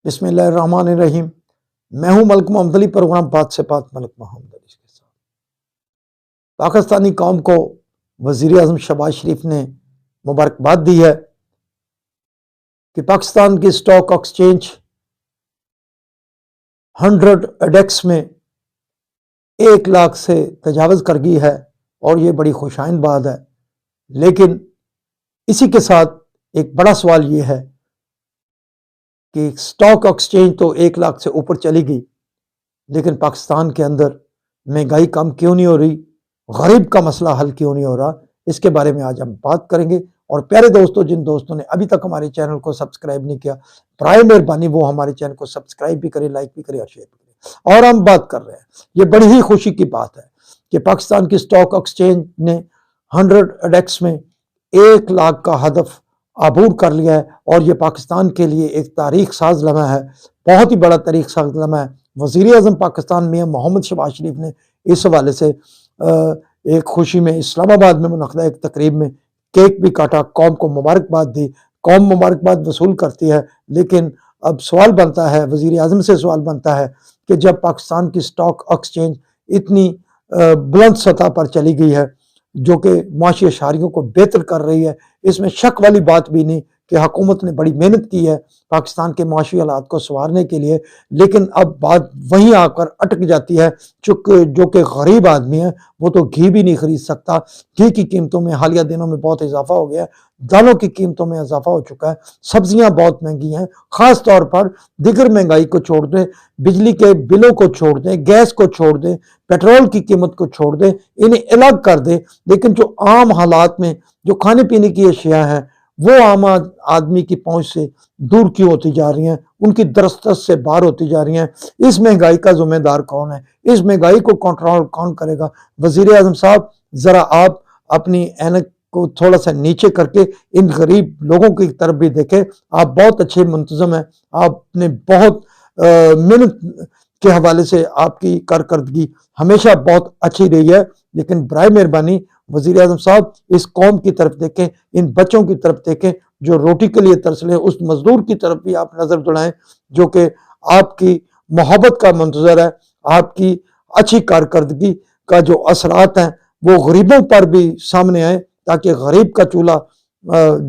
بسم اللہ الرحمن الرحیم۔ میں ہوں ملک محمد علی، پروگرام بات سے بات ملک محمد علی کے ساتھ۔ پاکستانی قوم کو وزیر اعظم شہباز شریف نے مبارکباد دی ہے کہ پاکستان کی اسٹاک ایکسچینج 100 انڈیکس میں 1 لاکھ سے تجاوز کر گئی ہے اور یہ بڑی خوشائند بات ہے۔ لیکن اسی کے ساتھ ایک بڑا سوال یہ ہے کہ اسٹاک ایکسچینج تو 1 لاکھ سے اوپر چلی گئی، لیکن پاکستان کے اندر مہنگائی کم کیوں نہیں ہو رہی، غریب کا مسئلہ حل کیوں نہیں ہو رہا؟ اس کے بارے میں آج ہم بات کریں گے۔ اور پیارے دوستوں، جن دوستوں نے ابھی تک ہمارے چینل کو سبسکرائب نہیں کیا، برائے مہربانی وہ ہمارے چینل کو سبسکرائب بھی کریں، لائک بھی کریں اور شیئر بھی کریں۔ اور ہم بات کر رہے ہیں، یہ بڑی ہی خوشی کی بات ہے کہ پاکستان کی اسٹاک ایکسچینج نے 100 انڈیکس میں 1 لاکھ کا ہدف عبور کر لیا ہے، اور یہ پاکستان کے لیے ایک تاریخ ساز لمحہ ہے، بہت ہی بڑا تاریخ ساز لمحہ ہے۔ وزیر اعظم پاکستان میاں محمد شہباز شریف نے اس حوالے سے ایک خوشی میں اسلام آباد میں منعقدہ ایک تقریب میں کیک بھی کاٹا، قوم کو مبارکباد دی۔ قوم مبارکباد وصول کرتی ہے، لیکن اب سوال بنتا ہے، وزیر اعظم سے سوال بنتا ہے کہ جب پاکستان کی اسٹاک ایکسچینج اتنی بلند سطح پر چلی گئی ہے، جو کہ معاشی اشاریوں کو بہتر کر رہی ہے، اس میں شک والی بات بھی نہیں کہ حکومت نے بڑی محنت کی ہے پاکستان کے معاشی حالات کو سنوارنے کے لیے، لیکن اب بات وہیں آ کر اٹک جاتی ہے۔ جو کہ غریب آدمی ہے وہ تو گھی بھی نہیں خرید سکتا۔ گھی کی قیمتوں میں حالیہ دنوں میں بہت اضافہ ہو گیا ہے، دالوں کی قیمتوں میں اضافہ ہو چکا ہے، سبزیاں بہت مہنگی ہیں، خاص طور پر دیگر مہنگائی کو چھوڑ دیں، بجلی کے بلوں کو چھوڑ دیں، گیس کو چھوڑ دیں، پیٹرول کی قیمت کو چھوڑ دیں، انہیں الگ کر دیں، لیکن جو عام حالات میں جو کھانے پینے کی اشیاء ہیں وہ عام آدمی کی پہنچ سے دور کیوں ہوتی جا رہی ہیں، ان کی دسترس سے باہر ہوتی جا رہی ہیں۔ اس مہنگائی کا ذمہ دار کون ہے؟ اس مہنگائی کو کنٹرول کون کرے گا؟ وزیر اعظم صاحب، ذرا آپ اپنی اینک کو تھوڑا سا نیچے کر کے ان غریب لوگوں کی طرف بھی دیکھیں۔ آپ بہت اچھے منتظم ہیں، آپ نے بہت محنت کے حوالے سے آپ کی کارکردگی ہمیشہ بہت اچھی رہی ہے، لیکن برائے مہربانی وزیر اعظم صاحب اس قوم کی طرف دیکھیں، ان بچوں کی طرف دیکھیں جو روٹی کے لیے ترس رہے ہیں، اس مزدور کی طرف بھی آپ نظر دوڑائیں جو کہ آپ کی محبت کا منتظر ہے۔ آپ کی اچھی کارکردگی کا جو اثرات ہیں وہ غریبوں پر بھی سامنے آئے، تاکہ غریب کا چولہا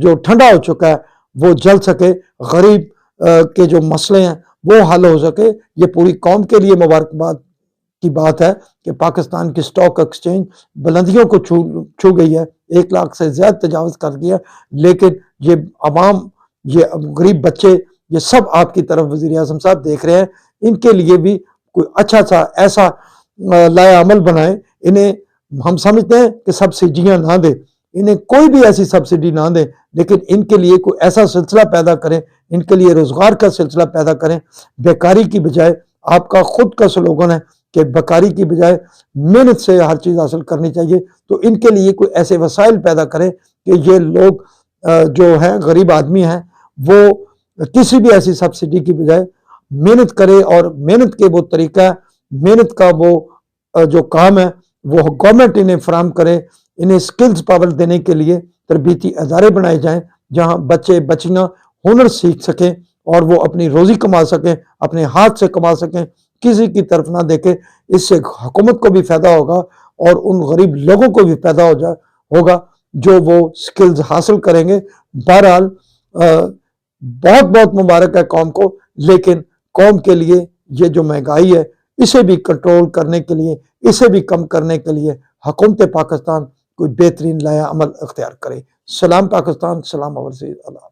جو ٹھنڈا ہو چکا ہے وہ جل سکے، غریب کے جو مسئلے ہیں وہ حل ہو سکے۔ یہ پوری قوم کے لیے مبارکباد کی بات ہے کہ پاکستان کی اسٹاک ایکسچینج بلندیوں کو چھو گئی ہے، 1 لاکھ سے زیادہ تجاوز کر دیا، لیکن یہ عوام، یہ غریب بچے، یہ سب آپ کی طرف وزیر اعظم صاحب دیکھ رہے ہیں۔ ان کے لیے بھی کوئی اچھا سا ایسا لایا عمل بنائیں۔ انہیں ہم سمجھتے ہیں کہ سبسڈیاں نہ دیں، انہیں کوئی بھی ایسی سبسڈی نہ دیں، لیکن ان کے لیے کوئی ایسا سلسلہ پیدا کریں، ان کے لیے روزگار کا سلسلہ پیدا کریں۔ بیکاری کی بجائے، آپ کا خود کا سلوگن ہے کہ بیکاری کی بجائے محنت سے ہر چیز حاصل کرنی چاہیے، تو ان کے لیے کوئی ایسے وسائل پیدا کریں کہ یہ لوگ جو ہیں غریب آدمی ہیں وہ کسی بھی ایسی سبسڈی کی بجائے محنت کرے، اور محنت کے وہ طریقہ، محنت کا وہ جو کام ہے وہ گورنمنٹ انہیں فراہم کرے۔ انہیں سکلز پاور دینے کے لیے تربیتی ادارے بنائے جائیں جہاں بچے بچیاں ہنر سیکھ سکیں اور وہ اپنی روزی کما سکیں، اپنے ہاتھ سے کما سکیں، کسی کی طرف نہ دیکھیں۔ اس سے حکومت کو بھی فائدہ ہوگا اور ان غریب لوگوں کو بھی فائدہ ہوگا جو وہ سکلز حاصل کریں گے۔ بہرحال بہت بہت مبارک ہے قوم کو، لیکن قوم کے لیے یہ جو مہنگائی ہے اسے بھی کنٹرول کرنے کے لیے، اسے بھی کم کرنے کے لیے حکومت پاکستان کوئی بہترین لایا عمل اختیار کرے۔ سلام پاکستان، سلام اوورسیز، اللہ۔